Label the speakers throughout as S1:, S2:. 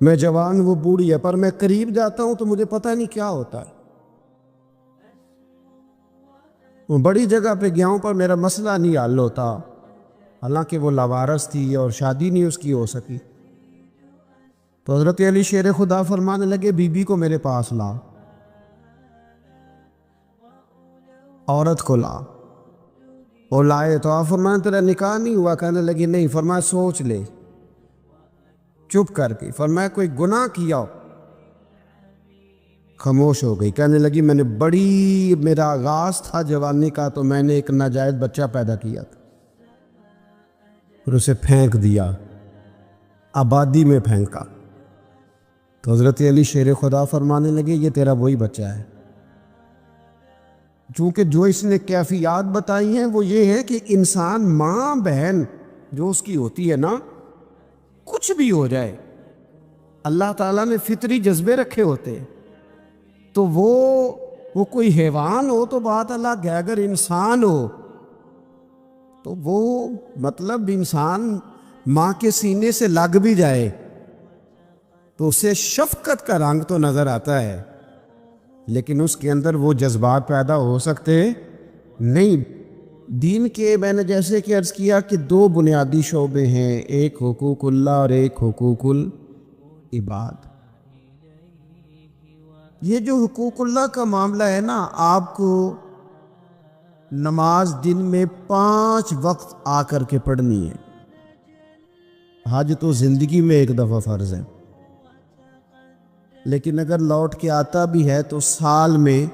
S1: میں جوان وہ بوڑھی ہے، پر میں قریب جاتا ہوں تو مجھے پتہ نہیں کیا ہوتا ہے۔ وہ بڑی جگہ پہ گیا ہوں پر میرا مسئلہ نہیں حل ہوتا، حالانکہ وہ لاوارث تھی اور شادی نہیں اس کی ہو سکی۔ تو حضرت علی شیر خدا فرمانے لگے بی بی کو میرے پاس لا، عورت کو لا۔ وہ لائے تو آپ فرمانے تیرا نکاح نہیں ہوا؟ کہنے لگی نہیں۔ فرمایا سوچ لے، چپ کر کے۔ فرمایا کوئی گناہ کیا ہو؟ خاموش ہو گئی۔ کہنے لگی میں نے میرا آغاز تھا جوانی کا تو میں نے ایک ناجائز بچہ پیدا کیا تھا، پھر اسے پھینک دیا، آبادی میں پھینکا۔ تو حضرت علی شیر خدا فرمانے لگے یہ تیرا وہی بچہ ہے۔ چونکہ جو اس نے کیفیات بتائی ہیں وہ یہ ہے کہ انسان ماں بہن جو اس کی ہوتی ہے نا، کچھ بھی ہو جائے، اللہ تعالیٰ نے فطری جذبے رکھے ہوتے ہیں، تو وہ کوئی حیوان ہو تو بات الگ ہے، اگر انسان ہو تو وہ مطلب انسان ماں کے سینے سے لگ بھی جائے تو اسے شفقت کا رنگ تو نظر آتا ہے، لیکن اس کے اندر وہ جذبات پیدا ہو سکتے نہیں۔ دین کے میں نے جیسے کہ عرض کیا کہ دو بنیادی شعبے ہیں، ایک حقوق اللہ اور ایک حقوق العباد۔ یہ جو حقوق اللہ کا معاملہ ہے نا، آپ کو نماز دن میں 5 وقت آ کر کے پڑھنی ہے۔ حج تو زندگی میں ایک دفعہ فرض ہے، لیکن اگر لوٹ کے آتا بھی ہے تو سال میں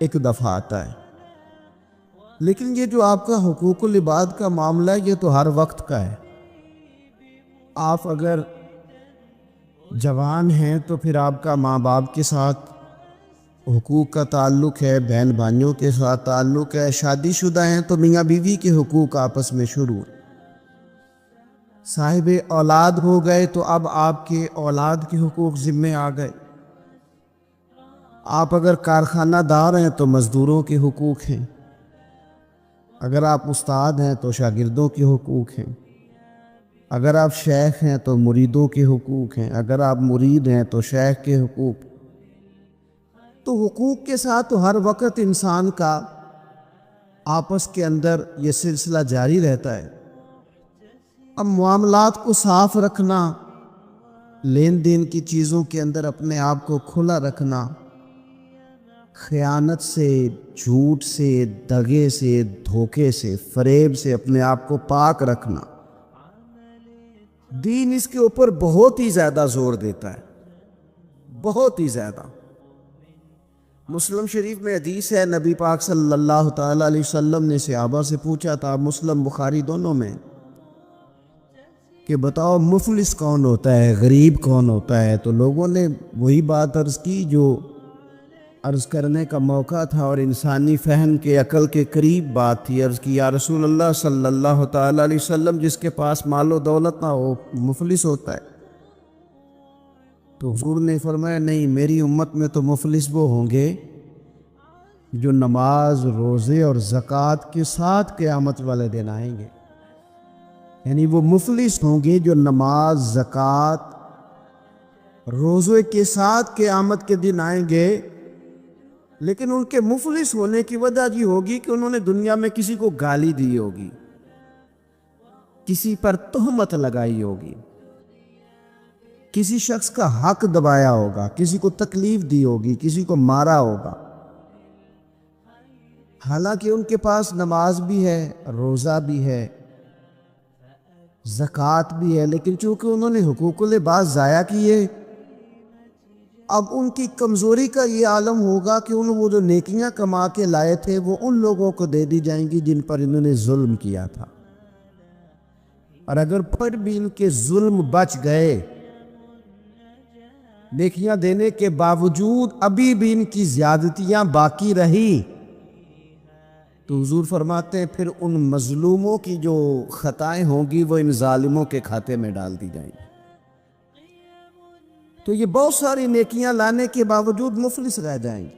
S1: ایک دفعہ آتا ہے۔ لیکن یہ جو آپ کا حقوق العباد کا معاملہ ہے یہ تو ہر وقت کا ہے۔ آپ اگر جوان ہیں تو پھر آپ کا ماں باپ کے ساتھ حقوق کا تعلق ہے، بہن بھائیوں کے ساتھ تعلق ہے، شادی شدہ ہیں تو میاں بیوی کے حقوق آپس میں شروع ہیں، صاحب اولاد ہو گئے تو اب آپ کے اولاد کے حقوق ذمے آ گئے، آپ اگر کارخانہ دار ہیں تو مزدوروں کے حقوق ہیں، اگر آپ استاد ہیں تو شاگردوں کے حقوق ہیں، اگر آپ شیخ ہیں تو مریدوں کے حقوق ہیں، اگر آپ مرید ہیں تو شیخ کے حقوق۔ تو حقوق کے ساتھ تو ہر وقت انسان کا آپس کے اندر یہ سلسلہ جاری رہتا ہے۔ اب معاملات کو صاف رکھنا، لین دین کی چیزوں کے اندر اپنے آپ کو کھلا رکھنا، خیانت سے، جھوٹ سے، دغے سے، دھوکے سے، فریب سے اپنے آپ کو پاک رکھنا، دین اس کے اوپر بہت ہی زیادہ زور دیتا ہے، بہت ہی زیادہ۔ مسلم شریف میں حدیث ہے، نبی پاک صلی اللہ تعالیٰ علیہ وسلم نے صحابہ سے پوچھا تھا، مسلم بخاری دونوں میں، کہ بتاؤ مفلس کون ہوتا ہے، غریب کون ہوتا ہے؟ تو لوگوں نے وہی بات عرض کی جو عرض کرنے کا موقع تھا اور انسانی فہم کے عقل کے قریب بات تھی۔ عرض کی یا رسول اللہ صلی اللہ تعالیٰ علیہ وسلم، جس کے پاس مال و دولت نہ ہو مفلس ہوتا ہے؟ تو حضور نے فرمایا نہیں، میری امت میں تو مفلس وہ ہوں گے جو نماز، روزے اور زکوٰۃ کے ساتھ قیامت والے دن آئیں گے۔ یعنی وہ مفلس ہوں گے جو نماز، زکوٰۃ، روزے کے ساتھ قیامت کے دن آئیں گے، لیکن ان کے مفلس ہونے کی وجہ یہ ہوگی کہ انہوں نے دنیا میں کسی کو گالی دی ہوگی، کسی پر تہمت لگائی ہوگی، کسی شخص کا حق دبایا ہوگا، کسی کو تکلیف دی ہوگی، کسی کو مارا ہوگا، حالانکہ ان کے پاس نماز بھی ہے، روزہ بھی ہے، زکوٰۃ بھی ہے، لیکن چونکہ انہوں نے حقوق العباد ضائع کیے، اب ان کی کمزوری کا یہ عالم ہوگا کہ وہ جو نیکیاں کما کے لائے تھے وہ ان لوگوں کو دے دی جائیں گی جن پر انہوں نے ظلم کیا تھا، اور اگر پھر بھی ان کے ظلم بچ گئے، نیکیاں دینے کے باوجود ابھی بھی ان کی زیادتیاں باقی رہی، تو حضور فرماتے ہیں پھر ان مظلوموں کی جو خطائیں ہوں گی وہ ان ظالموں کے کھاتے میں ڈال دی جائیں گی۔ تو یہ بہت ساری نیکیاں لانے کے باوجود مفلس رہ جائیں گے۔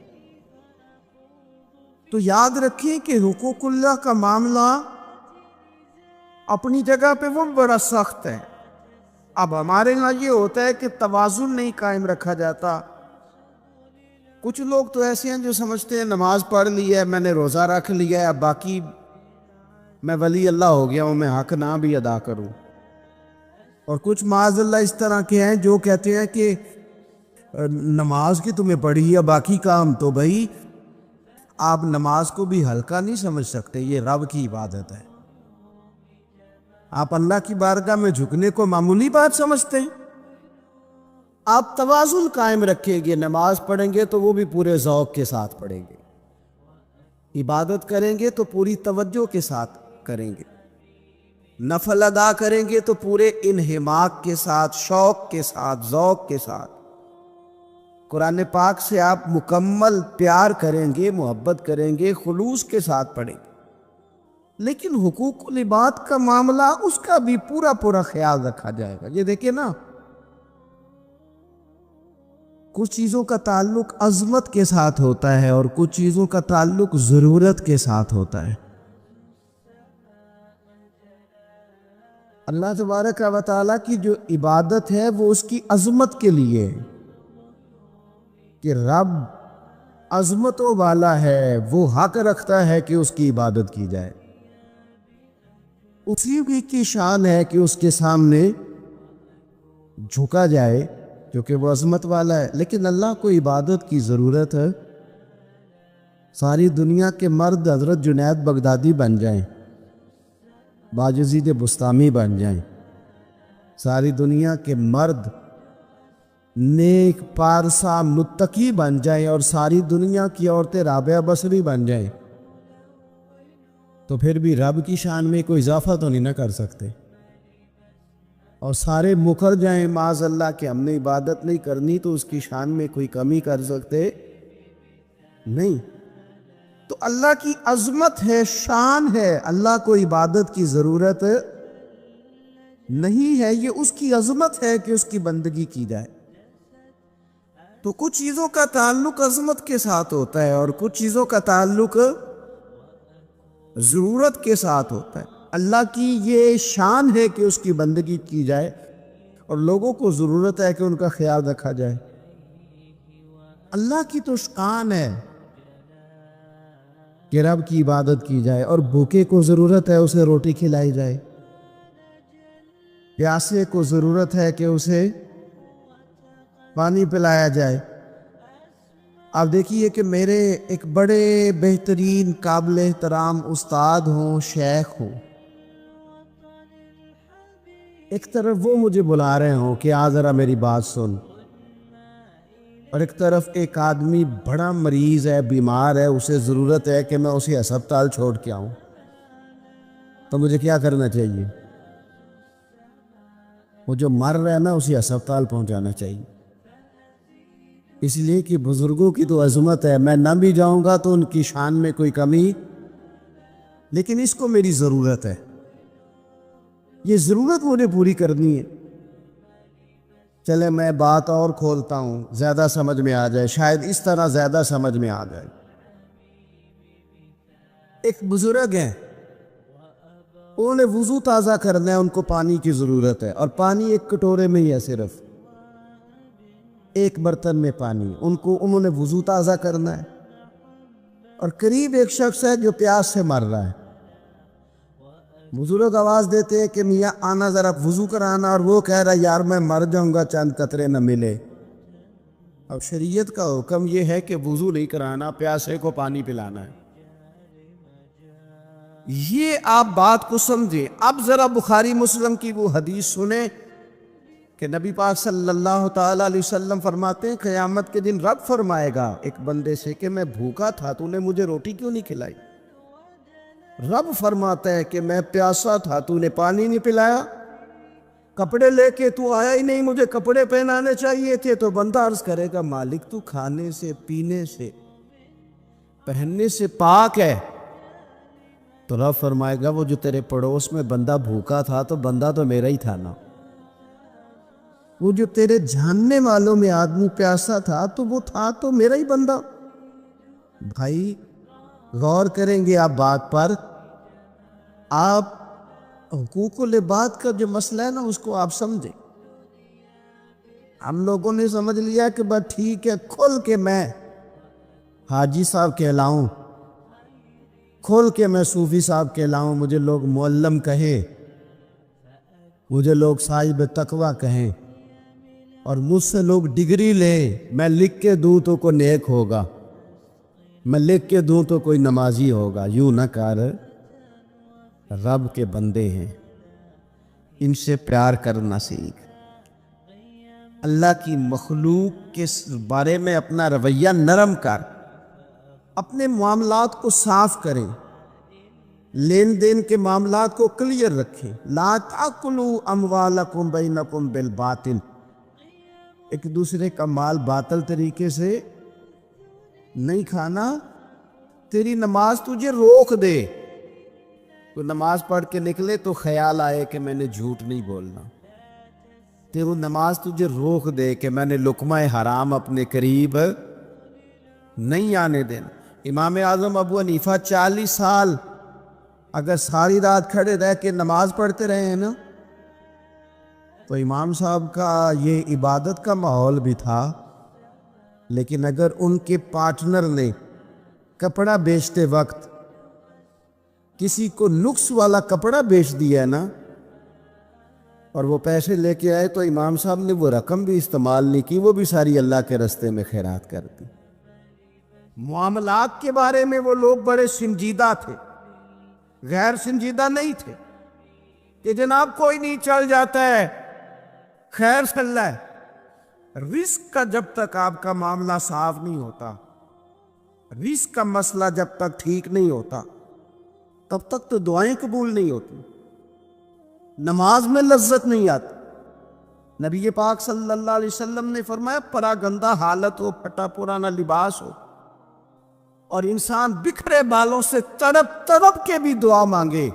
S1: تو یاد رکھیں کہ حقوق اللہ کا معاملہ اپنی جگہ پہ وہ بڑا سخت ہے، اب ہمارے ہاں یہ ہوتا ہے کہ توازن نہیں قائم رکھا جاتا. کچھ لوگ تو ایسے ہیں جو سمجھتے ہیں نماز پڑھ لی ہے، میں نے روزہ رکھ لیا ہے، اب باقی میں ولی اللہ ہو گیا ہوں، میں حق نہ بھی ادا کروں. اور کچھ معاذ اللہ اس طرح کے ہیں جو کہتے ہیں کہ نماز کی تمہیں پڑھی ہے، باقی کام تو بھائی آپ نماز کو بھی ہلکا نہیں سمجھ سکتے، یہ رب کی عبادت ہے. آپ اللہ کی بارگاہ میں جھکنے کو معمولی بات سمجھتے ہیں. آپ توازن قائم رکھیں گے، نماز پڑھیں گے تو وہ بھی پورے ذوق کے ساتھ پڑھیں گے، عبادت کریں گے تو پوری توجہ کے ساتھ کریں گے، نفل ادا کریں گے تو پورے انہماک کے ساتھ، شوق کے ساتھ، ذوق کے ساتھ. قرآن پاک سے آپ مکمل پیار کریں گے، محبت کریں گے، خلوص کے ساتھ پڑھیں گے. لیکن حقوق العباد کا معاملہ، اس کا بھی پورا پورا خیال رکھا جائے گا. یہ دیکھیں نا، کچھ چیزوں کا تعلق عظمت کے ساتھ ہوتا ہے اور کچھ چیزوں کا تعلق ضرورت کے ساتھ ہوتا ہے. اللہ تبارک و تعالیٰ کی جو عبادت ہے وہ اس کی عظمت کے لیے ہے کہ رب عظمتوں والا ہے، وہ حق رکھتا ہے کہ اس کی عبادت کی جائے. اسی کی شان ہے کہ اس کے سامنے جھکا جائے کیونکہ وہ عظمت والا ہے. لیکن اللہ کو عبادت کی ضرورت ہے. ساری دنیا کے مرد حضرت جنید بغدادی بن جائیں، باجزید بستامی بن جائیں، ساری دنیا کے مرد نیک پارسا متقی بن جائیں اور ساری دنیا کی عورتیں رابعہ بصری بن جائیں، تو پھر بھی رب کی شان میں کوئی اضافہ تو نہیں نہ کر سکتے. اور سارے مکر جائیں معاذ اللہ کہ ہم نے عبادت نہیں کرنی، تو اس کی شان میں کوئی کمی کر سکتے نہیں. تو اللہ کی عظمت ہے، شان ہے، اللہ کو عبادت کی ضرورت نہیں ہے. یہ اس کی عظمت ہے کہ اس کی بندگی کی جائے. تو کچھ چیزوں کا تعلق عظمت کے ساتھ ہوتا ہے اور کچھ چیزوں کا تعلق ضرورت کے ساتھ ہوتا ہے. اللہ کی یہ شان ہے کہ اس کی بندگی کی جائے اور لوگوں کو ضرورت ہے کہ ان کا خیال رکھا جائے. اللہ کی تو شان ہے کہ رب کی عبادت کی جائے اور بھوکے کو ضرورت ہے اسے روٹی کھلائی جائے، پیاسے کو ضرورت ہے کہ اسے پانی پلایا جائے. آپ دیکھیے کہ میرے ایک بڑے بہترین قابل احترام استاد ہوں، شیخ ہوں، ایک طرف وہ مجھے بلا رہے ہوں کہ آ ذرا میری بات سن، اور ایک طرف ایک آدمی بڑا مریض ہے، بیمار ہے، اسے ضرورت ہے کہ میں اسے ہسپتال چھوڑ کے آؤں، تو مجھے کیا کرنا چاہیے؟ وہ جو مر رہا ہے نا اسے ہسپتال پہنچانا چاہیے. اس لیے کہ بزرگوں کی تو عظمت ہے، میں نہ بھی جاؤں گا تو ان کی شان میں کوئی کمی، لیکن اس کو میری ضرورت ہے، یہ ضرورت مجھے پوری کرنی ہے. چلے میں بات اور کھولتا ہوں، زیادہ سمجھ میں آ جائے، شاید اس طرح زیادہ سمجھ میں آ جائے. ایک بزرگ ہیں، انہوں نے وضو تازہ کرنا ہے، ان کو پانی کی ضرورت ہے، اور پانی ایک کٹورے میں ہی ہے، صرف ایک برتن میں پانی، انہوں نے وضو تازہ کرنا ہے. اور قریب ایک شخص ہے جو پیاس سے مر رہا ہے. بزرگ آواز دیتے ہیں کہ میاں آنا ذرا وضو کرانا، اور وہ کہہ رہا ہے یار میں مر جاؤں گا چند قطرے نہ ملے. اب شریعت کا حکم یہ ہے کہ وضو نہیں کرانا، پیاسے کو پانی پلانا ہے. یہ آپ بات کو سمجھیں. اب ذرا بخاری مسلم کی وہ حدیث سنیں کہ نبی پاک صلی اللہ تعالیٰ علیہ وسلم فرماتے ہیں قیامت کے دن رب فرمائے گا ایک بندے سے کہ میں بھوکا تھا، تو نے مجھے روٹی کیوں نہیں کھلائی؟ رب فرماتا ہے کہ میں پیاسا تھا، تو نے پانی نہیں پلایا. کپڑے لے کے تو آیا ہی نہیں، مجھے کپڑے پہنانے چاہیے تھے. تو بندہ عرض کرے گا مالک تو کھانے سے، پینے سے، پہننے سے پاک ہے. تو رب فرمائے گا وہ جو تیرے پڑوس میں بندہ بھوکا تھا تو بندہ تو میرا ہی تھا نا. وہ جو تیرے جاننے والوں میں آدمی پیاسا تھا تو وہ تھا تو میرا ہی بندہ. بھائی غور کریں گے آپ بات پر. آپ حقوق العباد کا جو مسئلہ ہے نا اس کو آپ سمجھیں. ہم لوگوں نے سمجھ لیا کہ بس ٹھیک ہے، کھل کے میں حاجی صاحب کہلاؤں، کھل کے میں صوفی صاحب کہلاؤں، مجھے لوگ معلم کہیں، مجھے لوگ صاحب تقویٰ کہیں، اور مجھ سے لوگ ڈگری لیں، میں لکھ کے دوں تو کوئی نیک ہوگا، میں لکھ کے دوں تو کوئی نمازی ہوگا۔ یوں نہ کر، رب کے بندے ہیں، ان سے پیار کرنا سیکھ، اللہ کی مخلوق کے بارے میں اپنا رویہ نرم کر، اپنے معاملات کو صاف کریں، لین دین کے معاملات کو کلیئر رکھیں۔ لا تاکلوا اموالکم بینکم بالباطل، ایک دوسرے کا مال باطل طریقے سے نہیں کھانا۔ تیری نماز تجھے روک دے، تو نماز پڑھ کے نکلے تو خیال آئے کہ میں نے جھوٹ نہیں بولنا، تیری نماز تجھے روک دے کہ میں نے لقمہ حرام اپنے قریب نہیں آنے دینا۔ امام اعظم ابو حنیفہ 40 سال اگر ساری رات کھڑے رہ کے نماز پڑھتے رہے ہیں نا، تو امام صاحب کا یہ عبادت کا ماحول بھی تھا، لیکن اگر ان کے پارٹنر نے کپڑا بیچتے وقت کسی کو نقص والا کپڑا بیچ دیا ہے نا، اور وہ پیسے لے کے آئے، تو امام صاحب نے وہ رقم بھی استعمال نہیں کی، وہ بھی ساری اللہ کے رستے میں خیرات کر دی۔ معاملات کے بارے میں وہ لوگ بڑے سنجیدہ تھے، غیر سنجیدہ نہیں تھے کہ جناب کوئی نہیں چل جاتا ہے، خیر صلی اللہ ہے۔ رزق کا جب تک آپ کا معاملہ صاف نہیں ہوتا، رزق کا مسئلہ جب تک ٹھیک نہیں ہوتا، تب تک تو دعائیں قبول نہیں ہوتی، نماز میں لذت نہیں آتی۔ نبی پاک صلی اللہ علیہ وسلم نے فرمایا، پراگندہ حالت ہو، پھٹا پرانا لباس ہو، اور انسان بکھرے بالوں سے تڑپ تڑپ کے بھی دعا مانگے،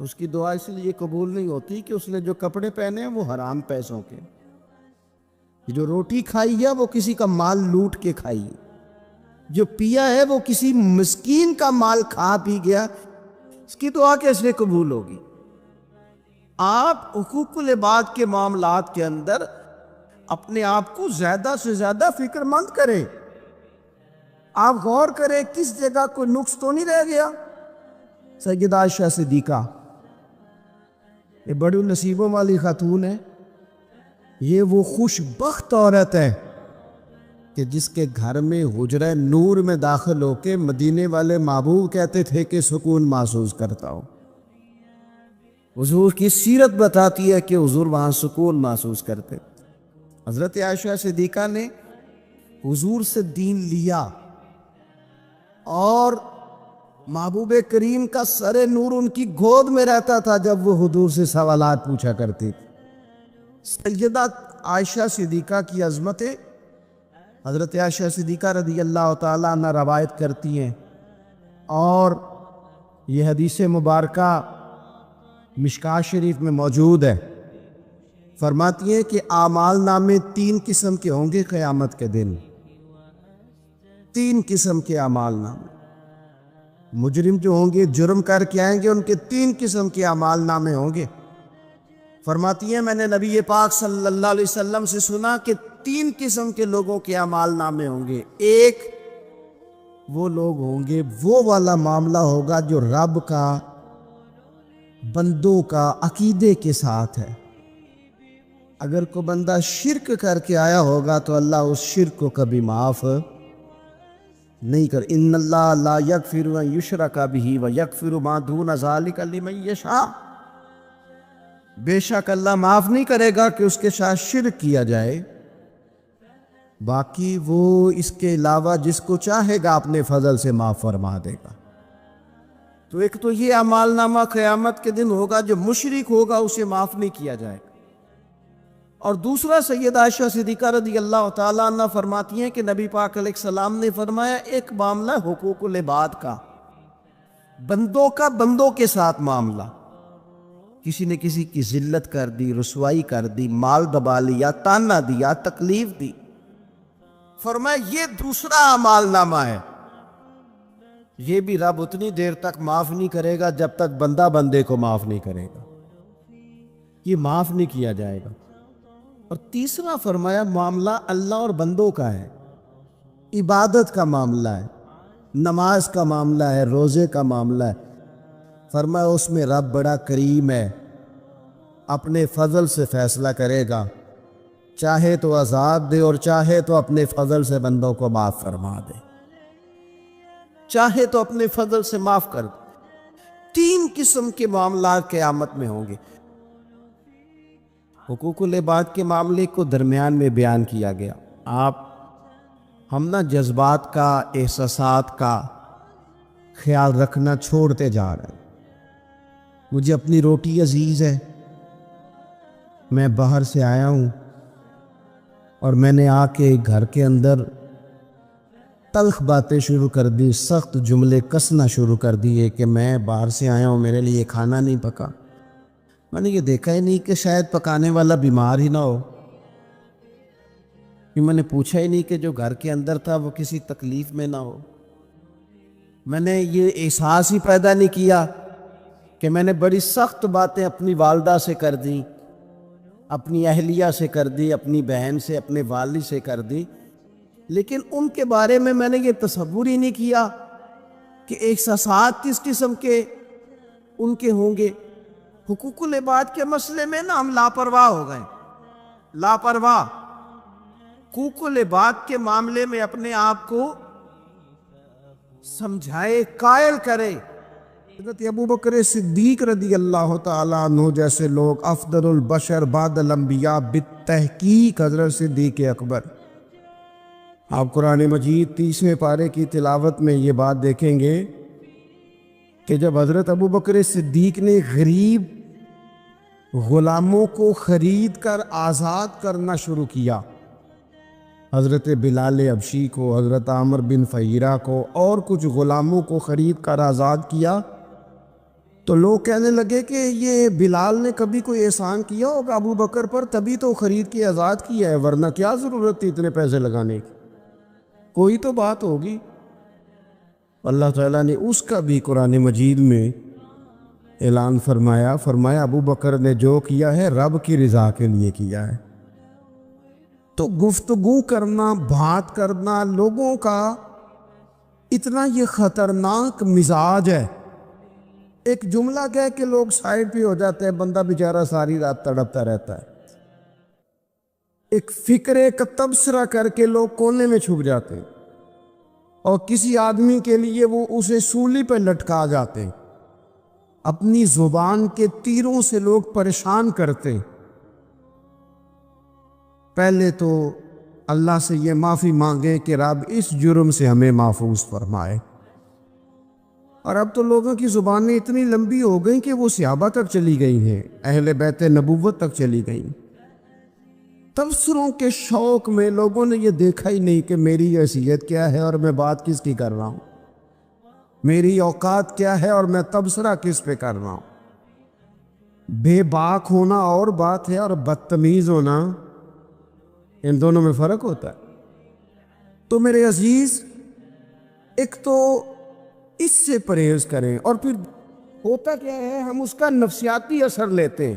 S1: اس کی دعا اس لیے قبول نہیں ہوتی کہ اس نے جو کپڑے پہنے ہیں وہ حرام پیسوں کے، جو روٹی کھائی ہے وہ کسی کا مال لوٹ کے کھائی ہے، جو پیا ہے وہ کسی مسکین کا مال کھا پی گیا، اس کی دعا کیسے قبول ہوگی؟ آپ حقوق العباد کے معاملات کے اندر اپنے آپ کو زیادہ سے زیادہ فکر مند کریں، آپ غور کریں کس جگہ کوئی نقص تو نہیں رہ گیا۔ سیدہ عائشہ صدیقہ یہ بڑی نصیبوں والی خاتون ہے، یہ وہ خوش بخت عورت ہے کہ جس کے گھر میں حجرہ نور میں داخل ہو کے مدینے والے محبوب کہتے تھے کہ سکون محسوس کرتا ہو۔ حضور کی سیرت بتاتی ہے کہ حضور وہاں سکون محسوس کرتے۔ حضرت عائشہ صدیقہ نے حضور سے دین لیا، اور محبوب کریم کا سر نور ان کی گود میں رہتا تھا جب وہ حضور سے سوالات پوچھا کرتی۔ سیدہ عائشہ صدیقہ کی عظمتیں حضرت عائشہ صدیقہ رضی اللہ تعالیٰ عنہ روایت کرتی ہیں، اور یہ حدیث مبارکہ مشکاۃ شریف میں موجود ہے۔ فرماتی ہیں کہ اعمال نامے 3 قسم کے ہوں گے قیامت کے دن، 3 قسم کے اعمال نامے۔ مجرم جو ہوں گے، جرم کر کے آئیں گے، ان کے 3 قسم کے اعمال نامے ہوں گے۔ فرماتی ہیں میں نے نبی پاک صلی اللہ علیہ وسلم سے سنا کہ 3 قسم کے لوگوں کے اعمال نامے ہوں گے۔ ایک وہ لوگ ہوں گے، وہ والا معاملہ ہوگا جو رب کا، بندوں کا عقیدے کے ساتھ ہے۔ اگر کوئی بندہ شرک کر کے آیا ہوگا تو اللہ اس شرک کو کبھی معاف نہیں کر۔ ان اللہ لا یغفر ان یشرک بہ ویغفر ما دون ذلک لمن یشاء، بے شک اللہ معاف نہیں کرے گا کہ اس کے ساتھ شرک کیا جائے، باقی وہ اس کے علاوہ جس کو چاہے گا اپنے فضل سے معاف فرما دے گا۔ تو ایک تو یہ اعمال نامہ قیامت کے دن ہوگا، جو مشرک ہوگا اسے معاف نہیں کیا جائے گا۔ اور دوسرا سیدہ عائشہ صدیقہ رضی اللہ تعالیٰ عنہ فرماتی ہیں کہ نبی پاک علیہ السلام نے فرمایا، ایک معاملہ حقوق العباد کا، بندوں کا بندوں کے ساتھ معاملہ، کسی نے کسی کی ذلت کر دی، رسوائی کر دی، مال دبا لیا، تانا دیا، تکلیف دی، فرمایا یہ دوسرا اعمال نامہ ہے، یہ بھی رب اتنی دیر تک معاف نہیں کرے گا جب تک بندہ بندے کو معاف نہیں کرے گا، یہ معاف نہیں کیا جائے گا۔ اور تیسرا فرمایا معاملہ اللہ اور بندوں کا ہے، عبادت کا معاملہ ہے، نماز کا معاملہ ہے، روزے کا معاملہ ہے۔ فرمایا اس میں رب بڑا کریم ہے، اپنے فضل سے فیصلہ کرے گا، چاہے تو عذاب دے اور چاہے تو اپنے فضل سے بندوں کو معاف فرما دے، چاہے تو اپنے فضل سے معاف کر دے۔ تین قسم کے معاملات قیامت میں ہوں گے۔ حقوق العباد کے معاملے کو درمیان میں بیان کیا گیا۔ ہم نہ جذبات کا، احساسات کا خیال رکھنا چھوڑتے جا رہے ہیں۔ مجھے اپنی روٹی عزیز ہے، میں باہر سے آیا ہوں اور میں نے آ کے گھر کے اندر تلخ باتیں شروع کر دی، سخت جملے کسنا شروع کر دیے کہ میں باہر سے آیا ہوں، میرے لیے کھانا نہیں پکا۔ میں نے یہ دیکھا ہی نہیں کہ شاید پکانے والا بیمار ہی نہ ہو، میں نے پوچھا ہی نہیں کہ جو گھر کے اندر تھا وہ کسی تکلیف میں نہ ہو۔ میں نے یہ احساس ہی پیدا نہیں کیا کہ میں نے بڑی سخت باتیں اپنی والدہ سے کر دیں، اپنی اہلیہ سے کر دی، اپنی بہن سے، اپنے والد سے کر دی، لیکن ان کے بارے میں نے یہ تصور ہی نہیں کیا کہ احساسات کس قسم کے ان کے ہوں گے۔ حقوق العباد کے مسئلے میں نا ہم لاپرواہ ہو گئے، لاپرواہ۔ حقوق العباد کے معاملے میں اپنے آپ کو سمجھائے، قائل کرے۔ حضرت ابوبکر صدیق رضی اللہ تعالیٰ عنہ جیسے لوگ، افضل البشر بعد الانبیاء بالتحقیق حضرت صدیق اکبر، آپ قرآن مجید 30ویں پارے کی تلاوت میں یہ بات دیکھیں گے کہ جب حضرت ابوبکر صدیق نے غریب غلاموں کو خرید کر آزاد کرنا شروع کیا، حضرت بلال حبشی کو، حضرت عامر بن فہیرہ کو اور کچھ غلاموں کو خرید کر آزاد کیا، تو لوگ کہنے لگے کہ یہ بلال نے کبھی کوئی احسان کیا ہوگا ابو بکر پر، تبھی تو خرید کے آزاد کیا ہے، ورنہ کیا ضرورت تھی اتنے پیسے لگانے کی، کوئی تو بات ہوگی۔ اللہ تعالیٰ نے اس کا بھی قرآن مجید میں اعلان فرمایا ابو بکر نے جو کیا ہے رب کی رضا کے لیے کیا ہے۔ تو گفتگو کرنا، بات کرنا لوگوں کا اتنا یہ خطرناک مزاج ہے، ایک جملہ کہہ کے لوگ سائڈ پہ ہو جاتے ہیں، بندہ بیچارہ ساری رات تڑپتا رہتا ہے، ایک فکرے کا تبصرہ کر کے لوگ کونے میں چھپ جاتے ہیں، اور کسی آدمی کے لیے وہ اسے سولی پہ لٹکا جاتے ہیں، اپنی زبان کے تیروں سے لوگ پریشان کرتے ہیں۔ پہلے تو اللہ سے یہ معافی مانگیں کہ رب اس جرم سے ہمیں محفوظ فرمائے۔ اور اب تو لوگوں کی زبانیں اتنی لمبی ہو گئیں کہ وہ صحابہ تک چلی گئی ہیں، اہل بیت نبوت تک چلی گئیں۔ تبصروں کے شوق میں لوگوں نے یہ دیکھا ہی نہیں کہ میری حیثیت کیا ہے اور میں بات کس کی کر رہا ہوں، میری اوقات کیا ہے اور میں تبصرہ کس پہ کر رہا ہوں۔ بے باک ہونا اور بات ہے اور بدتمیز ہونا، ان دونوں میں فرق ہوتا ہے۔ تو میرے عزیز، ایک تو اس سے پرہیز کریں، اور پھر ہوتا کیا ہے، ہم اس کا نفسیاتی اثر لیتے ہیں،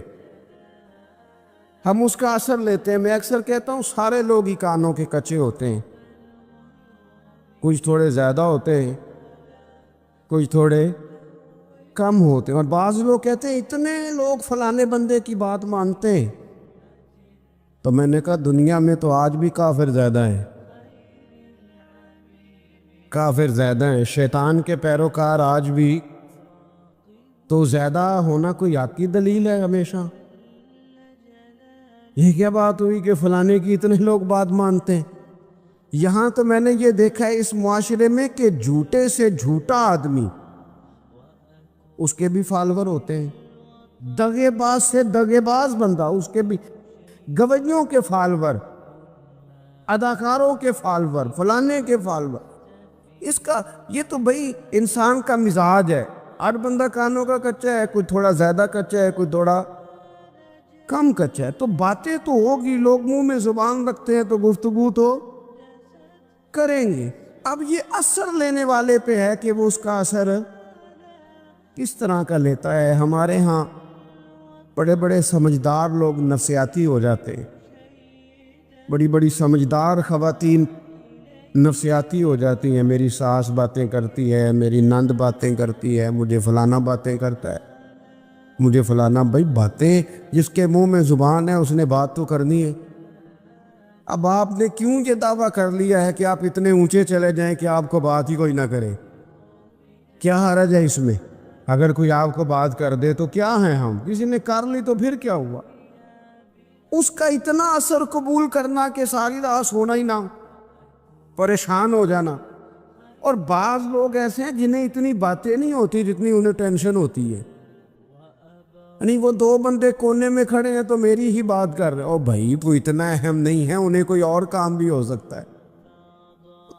S1: ہم اس کا اثر لیتے ہیں۔ میں اکثر کہتا ہوں سارے لوگ ہی کانوں کے کچے ہوتے ہیں، کچھ تھوڑے زیادہ ہوتے ہیں، کچھ تھوڑے کم ہوتے ہیں، اور بعض لوگ کہتے ہیں اتنے لوگ فلانے بندے کی بات مانتے ہیں۔ تو میں نے کہا دنیا میں تو آج بھی کافر زیادہ ہیں، کافر زیادہ ہیں، شیطان کے پیروکار آج بھی، تو زیادہ ہونا کوئی آپ کی دلیل ہے ہمیشہ؟ یہ کیا بات ہوئی کہ فلانے کی اتنے لوگ بات مانتے ہیں؟ یہاں تو میں نے یہ دیکھا ہے اس معاشرے میں کہ جھوٹے سے جھوٹا آدمی، اس کے بھی فالوور ہوتے ہیں، دغے باز سے دغے باز بندہ، اس کے بھی گویوں کے فالوور، اداکاروں کے فالوور، فلانے کے فالوور۔ اس کا یہ تو بھئی انسان کا مزاج ہے، ہر بندہ کانوں کا کچا ہے، کوئی تھوڑا زیادہ کچا ہے، کوئی تھوڑا کم کچا ہے، تو باتیں تو ہوگی، لوگ منہ میں زبان رکھتے ہیں تو گفتگو تو کریں گے۔ اب یہ اثر لینے والے پہ ہے کہ وہ اس کا اثر کس طرح کا لیتا ہے۔ ہمارے ہاں بڑے بڑے سمجھدار لوگ نفسیاتی ہو جاتے ہیں، بڑی بڑی سمجھدار خواتین نفسیاتی ہو جاتی ہیں، میری ساس باتیں کرتی ہے، میری نند باتیں کرتی ہے، مجھے فلانا باتیں کرتا ہے، مجھے فلانا. بھائی باتیں، جس کے منہ میں زبان ہے اس نے بات تو کرنی ہے. اب آپ نے کیوں یہ دعویٰ کر لیا ہے کہ آپ اتنے اونچے چلے جائیں کہ آپ کو بات ہی کوئی نہ کرے؟ کیا حرج ہے اس میں؟ اگر کوئی آپ کو بات کر دے تو کیا ہیں ہم؟ کسی نے کر لی تو پھر کیا ہوا؟ اس کا اتنا اثر قبول کرنا کہ ساری رات سونا ہی نہ، پریشان ہو جانا. اور بعض لوگ ایسے ہیں جنہیں اتنی باتیں نہیں ہوتی جتنی انہیں ٹینشن ہوتی ہے. یعنی وہ دو بندے کونے میں کھڑے ہیں تو میری ہی بات کر رہے ہیں. او بھائی وہ اتنا اہم نہیں ہے، انہیں کوئی اور کام بھی ہو سکتا ہے،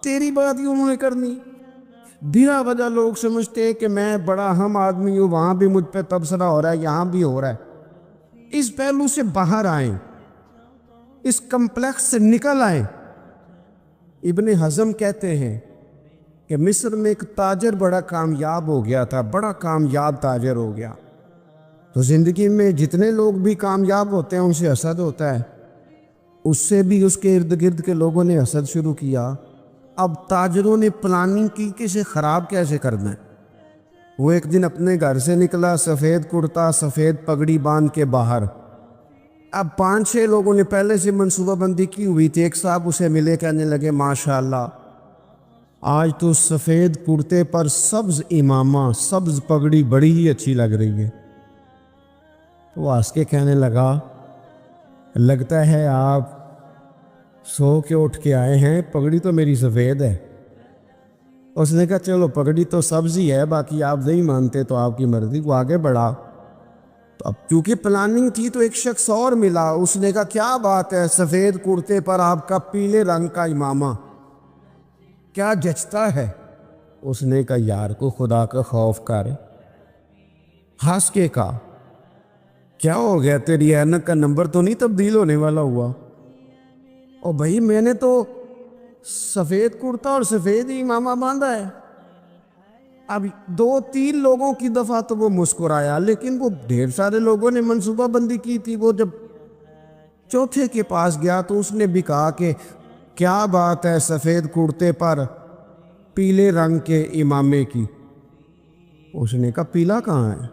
S1: تیری بات ہی انہوں نے کرنی. بلا وجہ لوگ سمجھتے ہیں کہ میں بڑا اہم آدمی ہوں، وہاں بھی مجھ پہ تبصرہ ہو رہا ہے، یہاں بھی ہو رہا ہے. اس پہلو سے باہر آئیں، اس کمپلیکس سے نکل آئیں. ابن حزم کہتے ہیں کہ مصر میں ایک تاجر بڑا کامیاب ہو گیا تھا، بڑا کامیاب تاجر ہو گیا. تو زندگی میں جتنے لوگ بھی کامیاب ہوتے ہیں ان سے حسد ہوتا ہے. اس سے بھی اس کے ارد گرد کے لوگوں نے حسد شروع کیا. اب تاجروں نے پلاننگ کی کہ اسے خراب کیسے کرنا ہے. وہ ایک دن اپنے گھر سے نکلا، سفید کرتا سفید پگڑی باندھ کے باہر. اب 5-6 لوگوں نے پہلے سے منصوبہ بندی کی ہوئی تھی. ایک صاحب اسے ملے، کہنے لگے ماشاءاللہ آج تو سفید کرتے پر سبز امامہ، سبز پگڑی بڑی ہی اچھی لگ رہی ہے. وہ ہنس کے کہنے لگا لگتا ہے آپ سو کے اٹھ کے آئے ہیں، پگڑی تو میری سفید ہے. اس نے کہا چلو پگڑی تو سبز ہی ہے، باقی آپ نہیں مانتے تو آپ کی مرضی. وہ آگے بڑھا تو اب کیونکہ پلاننگ تھی تو ایک شخص اور ملا. اس نے کہا کیا بات ہے، سفید کرتے پر آپ کا پیلے رنگ کا امامہ کیا جچتا ہے. اس نے کہا یار کو خدا کا خوف کر. ہنس کے کہا کیا ہو گیا، تیری اینک کا نمبر تو نہیں تبدیل ہونے والا ہوا؟ اور بھائی میں نے تو سفید کرتا اور سفید ہی امامہ باندھا ہے. اب 2-3 لوگوں کی دفعہ تو وہ مسکرایا، لیکن وہ ڈھیر سارے لوگوں نے منصوبہ بندی کی تھی. وہ جب چوتھے کے پاس گیا تو اس نے بھی کہا کہ کیا بات ہے سفید کرتے پر پیلے رنگ کے امامے کی. اس نے کہا پیلا کہاں ہے؟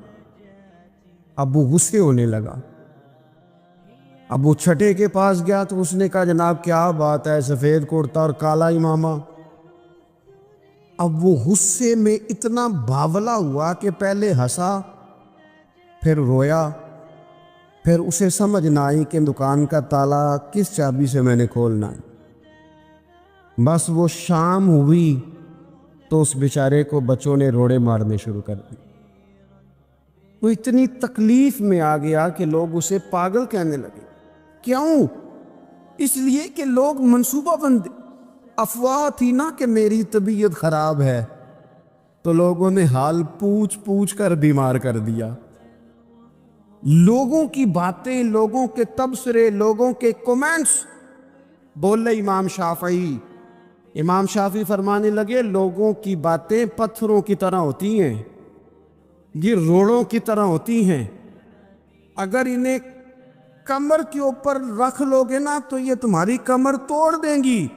S1: اب وہ غصے ہونے لگا. اب وہ چھٹے کے پاس گیا تو اس نے کہا جناب کیا بات ہے سفید کرتا اور کالا امامہ. اب وہ غصے میں اتنا باولا ہوا کہ پہلے ہنسا، پھر رویا، پھر اسے سمجھ نہ آئی کہ دکان کا تالا کس چابی سے میں نے کھولنا ہے. بس وہ شام ہوئی تو اس بیچارے کو بچوں نے روڑے مارنے شروع کر دی. وہ اتنی تکلیف میں آ گیا کہ لوگ اسے پاگل کہنے لگے. کیوں؟ اس لیے کہ لوگ منصوبہ بندی، افواہ تھی نا کہ میری طبیعت خراب ہے، تو لوگوں نے حال پوچھ پوچھ کر بیمار کر دیا. لوگوں کی باتیں، لوگوں کے تبصرے، لوگوں کے کومنٹس. بولے امام شافعی، امام شافعی فرمانے لگے لوگوں کی باتیں پتھروں کی طرح ہوتی ہیں، یہ روڑوں کی طرح ہوتی ہیں. اگر انہیں کمر کے اوپر رکھ لو گے نا تو یہ تمہاری کمر توڑ دیں گی،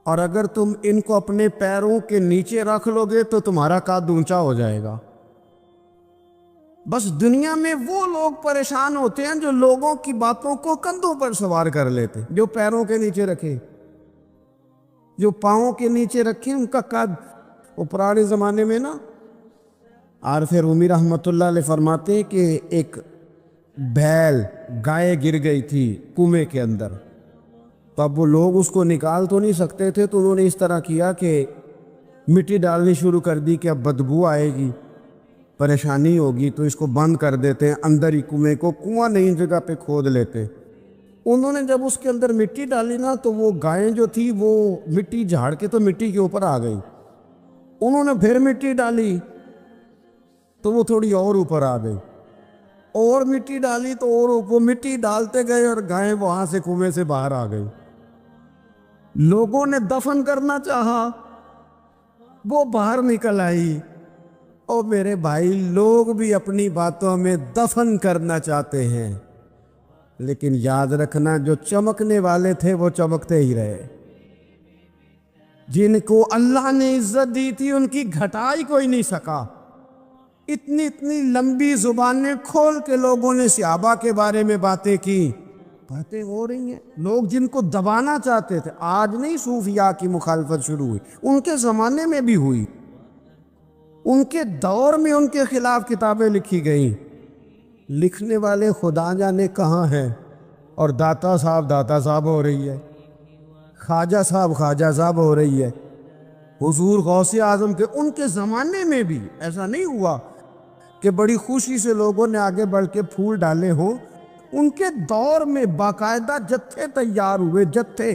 S1: اور اگر تم ان کو اپنے پیروں کے نیچے رکھ لو گے تو تمہارا قد اونچا ہو جائے گا. بس دنیا میں وہ لوگ پریشان ہوتے ہیں جو لوگوں کی باتوں کو کندھوں پر سوار کر لیتے، جو پیروں کے نیچے رکھے، جو پاؤں کے نیچے رکھے ان کا قد. وہ پرانے زمانے میں نا عارف رومی رحمۃ اللہ علیہ فرماتے ہیں کہ ایک بیل گائے گر گئی تھی کنویں کے اندر. تو اب وہ لوگ اس کو نکال تو نہیں سکتے تھے، تو انہوں نے اس طرح کیا کہ مٹی ڈالنی شروع کر دی کہ اب بدبو آئے گی، پریشانی ہوگی، تو اس کو بند کر دیتے ہیں اندر ہی کنویں کو. کنواں نئی جگہ پہ کھود لیتے. انہوں نے جب اس کے اندر مٹی ڈالی نا تو وہ گائیں جو تھی وہ مٹی جھاڑ کے تو مٹی کے اوپر آ گئی. انہوں نے پھر مٹی ڈالی تو وہ تھوڑی اور اوپر آ گئی، اور مٹی ڈالی تو اور وہ مٹی ڈالتے گئے اور گائیں وہاں سے کنویں سے باہر آ گئی. لوگوں نے دفن کرنا چاہا، وہ باہر نکل آئی. اور میرے بھائی لوگ بھی اپنی باتوں میں دفن کرنا چاہتے ہیں. لیکن یاد رکھنا جو چمکنے والے تھے وہ چمکتے ہی رہے، جن کو اللہ نے عزت دی تھی ان کی گھٹائی کوئی نہیں سکا۔ اتنی لمبی زبانیں کھول کے لوگوں نے صحابہ کے بارے میں باتیں کی، باتیں ہو رہی ہیں۔ لوگ جن کو دبانا چاہتے تھے، آج نہیں صوفیاء کی مخالفت شروع ہوئی، ان کے زمانے میں بھی ہوئی، ان کے دور میں ان کے خلاف کتابیں لکھی گئیں۔ لکھنے والے خدا جانے کہاں ہیں، اور داتا صاحب ہو رہی ہے، خواجہ صاحب ہو رہی ہے۔ حضور غوث اعظم کے ان کے زمانے میں بھی ایسا نہیں ہوا کہ بڑی خوشی سے لوگوں نے آگے بڑھ کے پھول ڈالے ہوں، ان کے دور میں باقاعدہ جتھے تیار ہوئے، جتھے،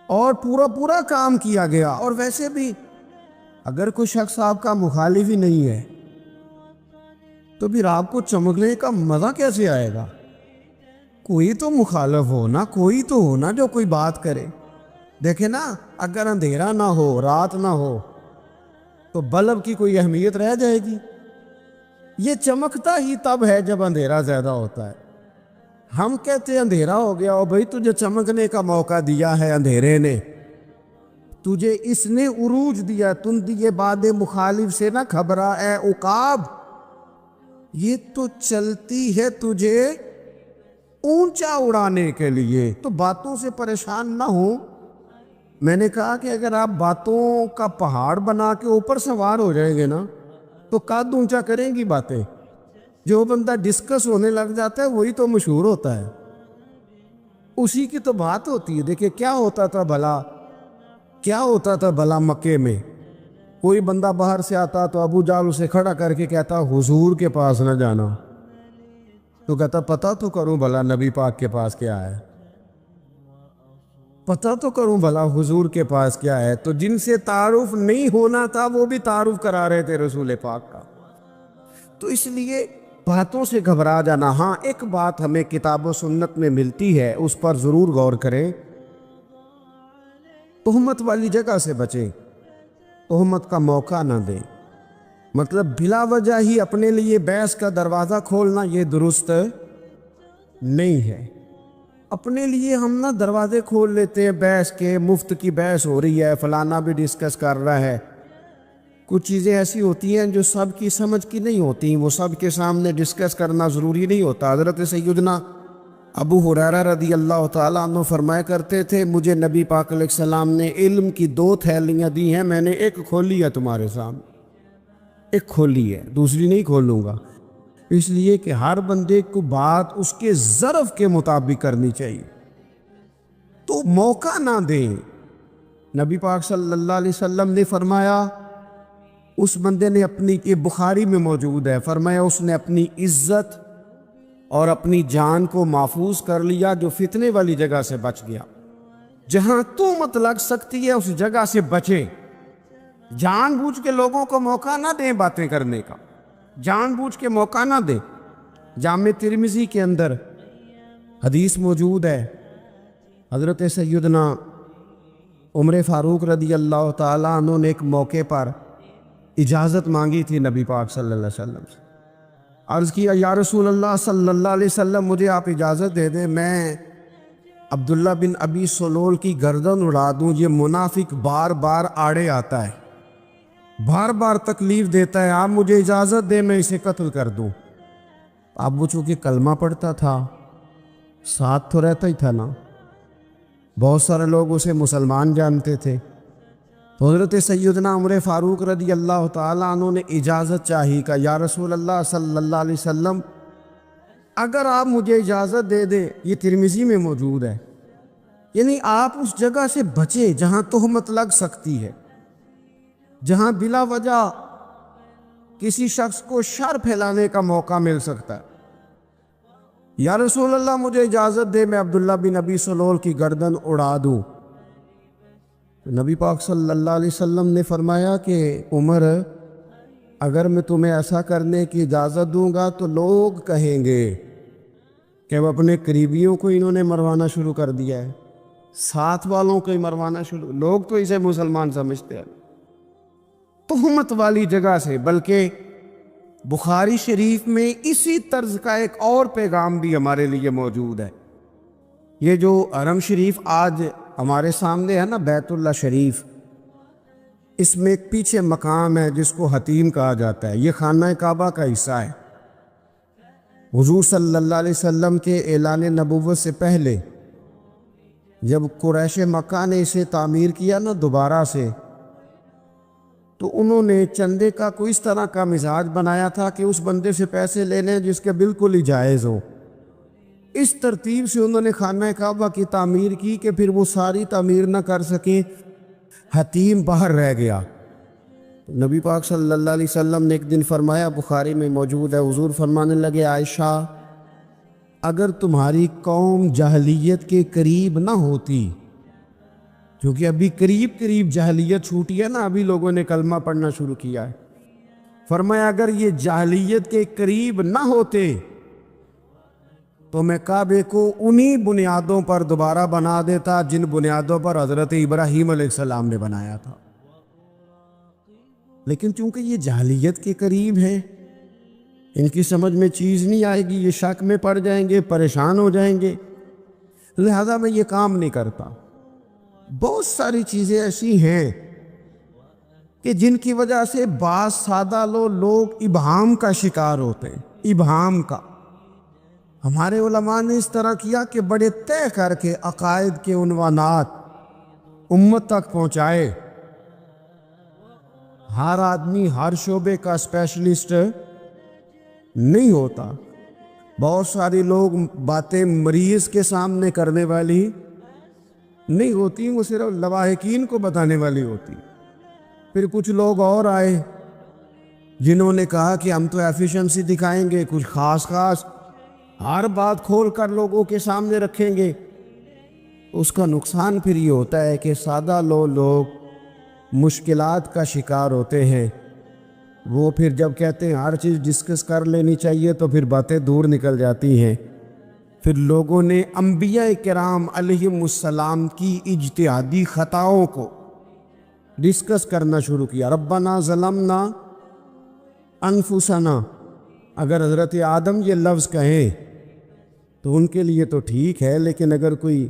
S1: اور پورا کام کیا گیا۔ اور ویسے بھی اگر کوئی شخص آپ کا مخالف ہی نہیں ہے تو پھر آپ کو چمکنے کا مزہ کیسے آئے گا؟ کوئی تو مخالف ہو نا، کوئی تو ہو نا جو کوئی بات کرے۔ دیکھیں نا، اگر اندھیرا نہ ہو، رات نہ ہو، تو بلب کی کوئی اہمیت رہ جائے گی؟ یہ چمکتا ہی تب ہے جب اندھیرا زیادہ ہوتا ہے۔ ہم کہتے ہیں اندھیرا ہو گیا، اور بھائی تجھے چمکنے کا موقع دیا ہے اندھیرے نے، تجھے اس نے عروج دیا، تم دیے بعد مخالف سے نہ گھبرا اے عقاب، یہ تو چلتی ہے تجھے اونچا اڑانے کے لیے، تو باتوں سے پریشان نہ ہو۔ میں نے کہا کہ اگر آپ باتوں کا پہاڑ بنا کے اوپر سوار ہو جائیں گے نا تو قد اونچا کریں گی باتیں۔ جو بندہ ڈسکس ہونے لگ جاتا ہے وہی تو مشہور ہوتا ہے، اسی کی تو بات ہوتی ہے۔ دیکھیں کیا ہوتا تھا بھلا مکے میں، کوئی بندہ باہر سے آتا تو ابو جال اسے کھڑا کر کے کہتا حضور کے پاس نہ جانا، تو کہتا پتہ تو کروں بھلا نبی پاک کے پاس کیا ہے، پتہ تو کروں بھلا حضور کے پاس کیا ہے۔ تو جن سے تعارف نہیں ہونا تھا وہ بھی تعارف کرا رہے تھے رسول پاک کا۔ تو اس لیے باتوں سے گھبرا جانا، ہاں ایک بات ہمیں کتاب و سنت میں ملتی ہے، اس پر ضرور غور کریں، تہمت والی جگہ سے بچیں، تہمت کا موقع نہ دیں۔ مطلب بلا وجہ ہی اپنے لیے بحث کا دروازہ کھولنا یہ درست نہیں ہے۔ اپنے لیے ہم نہ دروازے کھول لیتے ہیں بحث کے، مفت کی بحث ہو رہی ہے، فلانا بھی ڈسکس کر رہا ہے۔ کچھ چیزیں ایسی ہوتی ہیں جو سب کی سمجھ کی نہیں ہوتی، وہ سب کے سامنے ڈسکس کرنا ضروری نہیں ہوتا۔ حضرت سیدنا ابو ہریرہ رضی اللہ تعالیٰ عنہ فرمایا کرتے تھے، مجھے نبی پاک علیہ السلام نے علم کی 2 تھیلیاں دی ہیں، میں نے ایک کھولی ہے تمہارے سامنے، ایک کھولی ہے، دوسری نہیں کھولوں گا، اس لیے کہ ہر بندے کو بات اس کے ظرف کے مطابق کرنی چاہیے، تو موقع نہ دیں۔ نبی پاک صلی اللہ علیہ وسلم نے فرمایا، اس بندے نے اپنی، یہ بخاری میں موجود ہے، فرمایا اس نے اپنی عزت اور اپنی جان کو محفوظ کر لیا جو فتنے والی جگہ سے بچ گیا۔ جہاں تہمت لگ سکتی ہے اس جگہ سے بچیں، جان بوجھ کے لوگوں کو موقع نہ دیں باتیں کرنے کا، جان بوجھ کے موقع نہ دیں۔ جامع ترمذی کے اندر حدیث موجود ہے، حضرت سیدنا عمر فاروق رضی اللہ تعالیٰ عنہ نے ایک موقع پر اجازت مانگی تھی نبی پاک صلی اللہ علیہ وسلم سے، عرض کیا یا رسول اللہ صلی اللہ علیہ وسلم مجھے آپ اجازت دے دیں، میں عبداللہ بن ابی سلول کی گردن اڑا دوں، یہ منافق بار بار آڑے آتا ہے، بار بار تکلیف دیتا ہے، آپ مجھے اجازت دیں میں اسے قتل کر دوں۔ اب وہ چونکہ کلمہ پڑھتا تھا، ساتھ تو رہتا ہی تھا نا، بہت سارے لوگ اسے مسلمان جانتے تھے، تو حضرت سیدنا عمر فاروق رضی اللہ تعالیٰ عنہ نے اجازت چاہی، کہ یا رسول اللہ صلی اللہ علیہ وسلم اگر آپ مجھے اجازت دے دیں، یہ ترمذی میں موجود ہے، یعنی آپ اس جگہ سے بچیں جہاں تہمت لگ سکتی ہے، جہاں بلا وجہ کسی شخص کو شر پھیلانے کا موقع مل سکتا ہے۔ یا رسول اللہ مجھے اجازت دے میں عبداللہ بن ابی سلول کی گردن اڑا دوں۔ نبی پاک صلی اللہ علیہ وسلم نے فرمایا کہ عمر اگر میں تمہیں ایسا کرنے کی اجازت دوں گا تو لوگ کہیں گے کہ وہ اپنے قریبیوں کو انہوں نے مروانا شروع کر دیا ہے، ساتھ والوں کو ہی مروانا شروع، لوگ تو اسے مسلمان سمجھتے ہیں۔ تہمت والی جگہ سے، بلکہ بخاری شریف میں اسی طرز کا ایک اور پیغام بھی ہمارے لیے موجود ہے۔ یہ جو حرم شریف آج ہمارے سامنے ہے نا، بیت اللہ شریف، اس میں ایک پیچھے مقام ہے جس کو حتیم کہا جاتا ہے، یہ خانہ کعبہ کا حصہ ہے۔ حضور صلی اللہ علیہ وسلم کے اعلان نبوت سے پہلے جب قریش مکہ نے اسے تعمیر کیا نا دوبارہ سے، تو انہوں نے چندے کا کوئی اس طرح کا مزاج بنایا تھا کہ اس بندے سے پیسے لینے جس کے بالکل ہی جائز ہو۔ اس ترتیب سے انہوں نے خانہ کعبہ کی تعمیر کی کہ پھر وہ ساری تعمیر نہ کر سکے، حتیم باہر رہ گیا۔ نبی پاک صلی اللہ علیہ وسلم نے ایک دن فرمایا، بخاری میں موجود ہے، حضور فرمانے لگے، عائشہ اگر تمہاری قوم جاہلیت کے قریب نہ ہوتی، کیونکہ ابھی قریب جاہلیت چھوٹی ہے نا، ابھی لوگوں نے کلمہ پڑھنا شروع کیا ہے، فرمایا اگر یہ جاہلیت کے قریب نہ ہوتے تو میں کعبے کو انہی بنیادوں پر دوبارہ بنا دیتا جن بنیادوں پر حضرت ابراہیم علیہ السلام نے بنایا تھا۔ لیکن چونکہ یہ جاہلیت کے قریب ہے، ان کی سمجھ میں چیز نہیں آئے گی، یہ شک میں پڑ جائیں گے، پریشان ہو جائیں گے، لہذا میں یہ کام نہیں کرتا۔ بہت ساری چیزیں ایسی ہیں کہ جن کی وجہ سے بعض سادہ لوگ ابہام کا شکار ہوتے ہیں، ابہام کا۔ ہمارے علماء نے اس طرح کیا کہ بڑے طے کر کے عقائد کے عنوانات امت تک پہنچائے۔ ہر آدمی ہر شعبے کا اسپیشلسٹ نہیں ہوتا، بہت سارے لوگ باتیں مریض کے سامنے کرنے والی نہیں ہوتی، وہ صرف لواحقین کو بتانے والی ہوتی۔ پھر کچھ لوگ اور آئے جنہوں نے کہا کہ ہم تو ایفیشنسی دکھائیں گے، کچھ خاص ہر بات کھول کر لوگوں کے سامنے رکھیں گے۔ اس کا نقصان پھر یہ ہوتا ہے کہ سادہ لوگ مشکلات کا شکار ہوتے ہیں۔ وہ پھر جب کہتے ہیں ہر چیز ڈسکس کر لینی چاہیے تو پھر باتیں دور نکل جاتی ہیں۔ پھر لوگوں نے انبیاء کرام علیہم السلام کی اجتہادی خطاؤں کو ڈسکس کرنا شروع کیا۔ ربنا ظلمنا انفسنا، اگر حضرت آدم یہ لفظ کہیں تو ان کے لیے تو ٹھیک ہے، لیکن اگر کوئی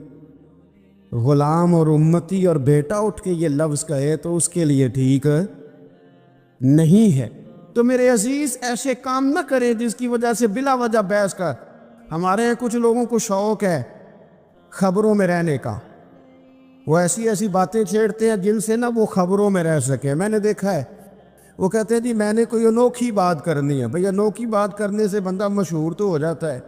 S1: غلام اور امتی اور بیٹا اٹھ کے یہ لفظ کہے تو اس کے لیے ٹھیک نہیں ہے۔ تو میرے عزیز ایسے کام نہ کریں جس کی وجہ سے بلا وجہ بحث کر۔ ہمارے یہاں کچھ لوگوں کو شوق ہے خبروں میں رہنے کا، وہ ایسی باتیں چھیڑتے ہیں جن سے وہ خبروں میں رہ سکیں۔ میں نے دیکھا ہے، وہ کہتے ہیں جی میں نے کوئی انوکھی بات کرنی ہے۔ بھئی انوکھی بات کرنے سے بندہ مشہور تو ہو جاتا ہے۔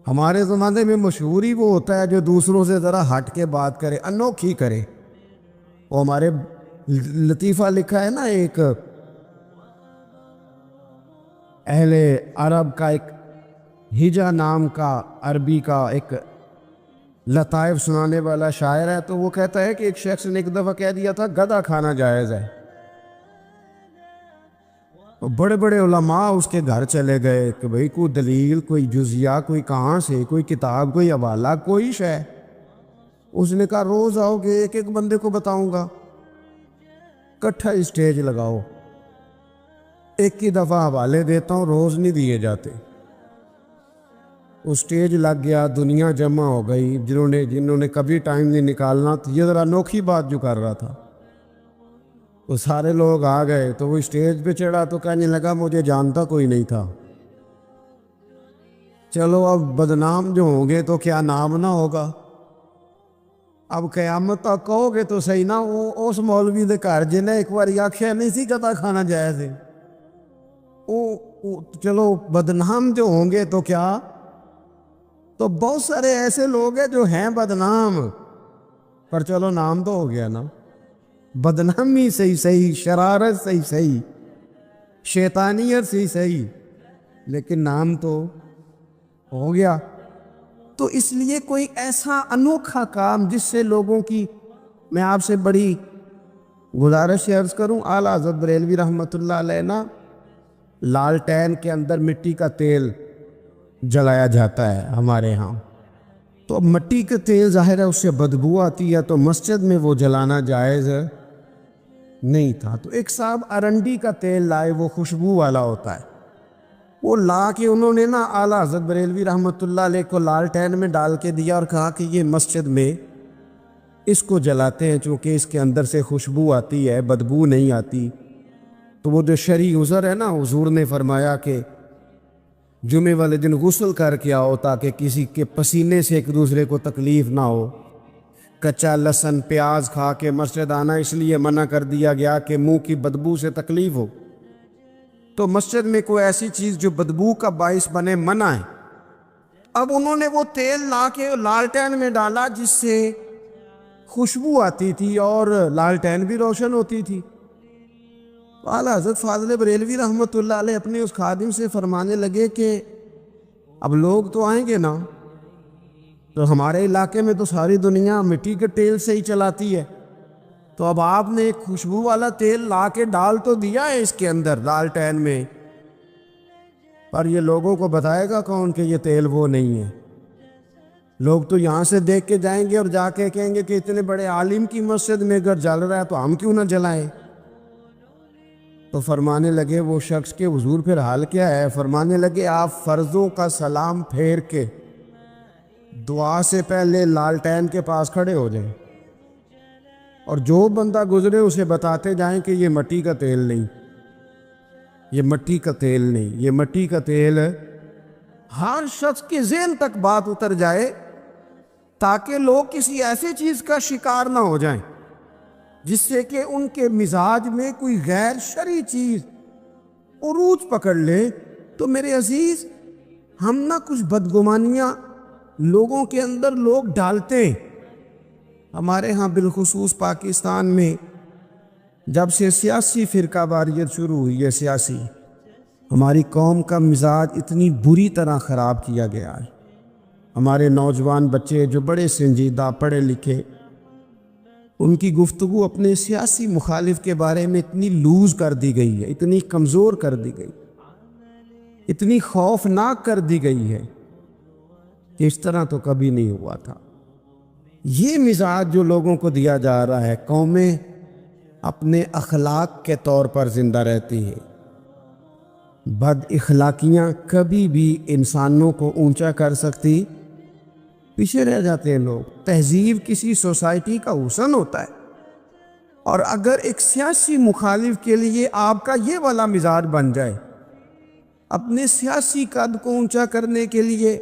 S1: ہمارے زمانے میں مشہور ہی وہ ہوتا ہے جو دوسروں سے ذرا ہٹ کے بات کرے، انوکھی کرے۔ وہ ہمارے لطیفہ لکھا ہے نا، ایک اہل عرب کا ایک ہجا نام کا عربی کا ایک لطائف سنانے والا شاعر ہے، تو وہ کہتا ہے کہ ایک شخص نے ایک دفعہ کہہ دیا تھا گدھا کھانا جائز ہے۔ بڑے بڑے علماء اس کے گھر چلے گئے کہ بھئی کوئی دلیل، کوئی جزیہ، کوئی کہاں سے، کوئی کتاب، کوئی حوالہ، کوئی شے۔ اس نے کہا روز آؤ گے ایک ایک بندے کو بتاؤں گا، کٹھا اسٹیج لگاؤ، ایک ہی دفعہ حوالے دیتا ہوں، روز نہیں دیے جاتے۔ اس سٹیج لگ گیا، دنیا جمع ہو گئی، جنہوں نے کبھی ٹائم نہیں نکالنا، تو یہ ذرا انوکھی بات جو کر رہا تھا، وہ سارے لوگ آ گئے۔ تو وہ اسٹیج پہ چڑھا تو کہنے لگا مجھے جانتا کوئی نہیں تھا۔ چلو اب بدنام جو ہوں گے تو کیا نام نہ ہوگا؟ اب قیامت تک کہو گے تو صحیح نا، وہ اس مولوی دے گھر جنہیں ایک بار آخیا نہیں سی گدھا کھانا جائز ہے، چلو بدنام جو ہوں گے تو کیا؟ تو بہت سارے ایسے لوگ ہیں جو ہیں بدنام، پر چلو نام تو ہو گیا نا، بدنامی صحیح، شرارت صحیح، شیطانیت صحیح، لیکن نام تو ہو گیا۔ تو اس لیے کوئی ایسا انوکھا کام جس سے لوگوں کی، میں آپ سے بڑی گزارش عرض کروں، اعلیٰ حضرت بریلوی رحمۃ اللہ علیہ نا لالٹین کے اندر مٹی کا تیل جلایا جاتا ہے ہمارے ہاں، تو مٹی کا تیل ظاہر ہے اس سے بدبو آتی ہے، تو مسجد میں وہ جلانا جائز نہیں تھا۔ تو ایک صاحب ارنڈی کا تیل لائے، وہ خوشبو والا ہوتا ہے، وہ لا کے انہوں نے نا اعلیٰ حضرت بریلوی رحمۃ اللہ علیہ کو لالٹین میں ڈال کے دیا اور کہا کہ یہ مسجد میں اس کو جلاتے ہیں چونکہ اس کے اندر سے خوشبو آتی ہے، بدبو نہیں آتی۔ تو وہ جو شرعی عذر ہے نا، حضور نے فرمایا کہ جمعے والے دن غسل کر کے آؤ تاکہ کسی کے پسینے سے ایک دوسرے کو تکلیف نہ ہو۔ کچا لہسن پیاز کھا کے مسجد آنا اس لیے منع کر دیا گیا کہ منہ کی بدبو سے تکلیف ہو، تو مسجد میں کوئی ایسی چیز جو بدبو کا باعث بنے منع ہے۔ اب انہوں نے وہ تیل لا کے لالٹین میں ڈالا جس سے خوشبو آتی تھی اور لالٹین بھی روشن ہوتی تھی۔ اعلیٰ حضرت فاضل بریلوی رحمۃ اللہ علیہ اپنے اس خادم سے فرمانے لگے کہ اب لوگ تو آئیں گے نا، تو ہمارے علاقے میں تو ساری دنیا مٹی کے تیل سے ہی چلاتی ہے، تو اب آپ نے ایک خوشبو والا تیل لا کے ڈال تو دیا ہے اس کے اندر لالٹین میں، پر یہ لوگوں کو بتائے گا کون کہ یہ تیل وہ نہیں ہے؟ لوگ تو یہاں سے دیکھ کے جائیں گے اور جا کے کہیں گے کہ اتنے بڑے عالم کی مسجد میں اگر جل رہا ہے تو ہم کیوں نہ جلائیں؟ تو فرمانے لگے وہ شخص کہ حضور پھر حال کیا ہے؟ فرمانے لگے آپ فرضوں کا سلام پھیر کے دعا سے پہلے لالٹین کے پاس کھڑے ہو جائیں، اور جو بندہ گزرے اسے بتاتے جائیں کہ یہ مٹی کا تیل نہیں، یہ مٹی کا تیل نہیں، یہ مٹی کا تیل ہے۔ ہر شخص کے ذہن تک بات اتر جائے تاکہ لوگ کسی ایسی چیز کا شکار نہ ہو جائیں جس سے کہ ان کے مزاج میں کوئی غیر شرعی چیز عروج پکڑ لے۔ تو میرے عزیز، ہم نہ کچھ بدگمانیاں لوگوں کے اندر لوگ ڈالتے ہیں۔ ہمارے ہاں بالخصوص پاکستان میں جب سے سیاسی فرقہ واریت شروع ہوئی ہے، سیاسی، ہماری قوم کا مزاج اتنی بری طرح خراب کیا گیا ہے۔ ہمارے نوجوان بچے جو بڑے سنجیدہ پڑھے لکھے، ان کی گفتگو اپنے سیاسی مخالف کے بارے میں اتنی لوز کر دی گئی ہے، اتنی کمزور کر دی گئی، اتنی خوفناک کر دی گئی ہے کہ اس طرح تو کبھی نہیں ہوا تھا۔ یہ مزاج جو لوگوں کو دیا جا رہا ہے، قومیں اپنے اخلاق کے طور پر زندہ رہتی ہیں۔ بد اخلاقیاں کبھی بھی انسانوں کو اونچا کر سکتی، پیچھے رہ جاتے ہیں لوگ۔ تہذیب کسی سوسائٹی کا حسن ہوتا ہے، اور اگر ایک سیاسی مخالف کے لیے آپ کا یہ والا مزاج بن جائے، اپنے سیاسی قد کو اونچا کرنے کے لیے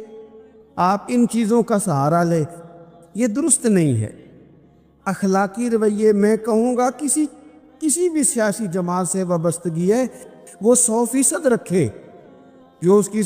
S1: آپ ان چیزوں کا سہارا لیں، یہ درست نہیں ہے۔ اخلاقی رویے میں کہوں گا کسی بھی سیاسی جماعت سے وابستگی ہے وہ 100% رکھے، جو اس کی